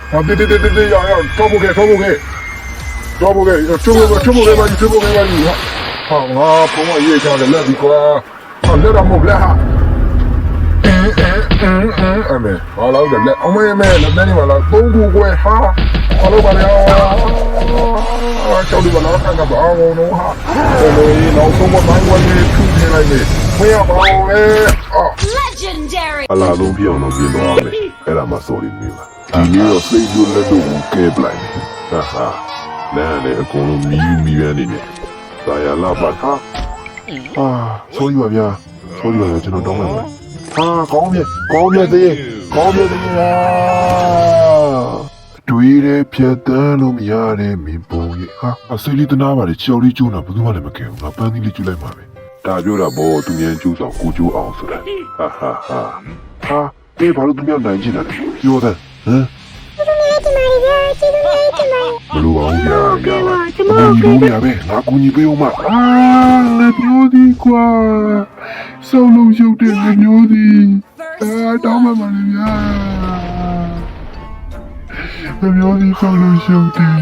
对，要，抓不开，抓不开，抓不开吧，你，我朋友也讲的那地方，那他们不来哈。哎妹，好了，来，我们那你们了，东湖过哈，好了吧了，叫你们老看看吧，我弄哈，老送我买我的出片来的，不要跑嘞啊！ Legendary. အလားလုံးပြောင်းတော့ပြင်သွားမယ်အဲ့ဒါမှ sorry မင်းလားဒီနေ့တော့စိတ်ကြိုးလက်တို့ကိုကဲပလိုက်မယ်ဟာနားနဲ့အကုန်လုံးမီးရနေတယ်ဒါရလာပါဟာsorry ပါဗျာ sorry ပါဗျာကျွန်တော်တောင်းလိုက်ပါကောင်းပြီသေးတွေးတယ်ဖြတ်တန်းလို့မရတဲ့မင်းပုံရဲ့အစိလေးတနာပါလေချော်လေးကျိုးတာဘယ်သူမှလည်းမကဲဘူးငါပန်းသီးလေးကျူးလိုက်ပါပဲဒါပြောတာဘောသူမြန်ကျူးဆောင်ကိုကျိုးအောင်ဆိုတာအေးဘာလို့သူများနိုင်ချင်တာလဲပြောတယ်ဟမ်ဘလို့အောင်ရကျွန်တော်တို့ရပဲငါကူညီပေးဦးမငါပြောသည်ကွာစုံလုံးရုပ်တဲ့ငမျိုးသည်တောင်းမှပါလေဗျာငမျိုးသည်စုံလုံးရုပ်တဲ့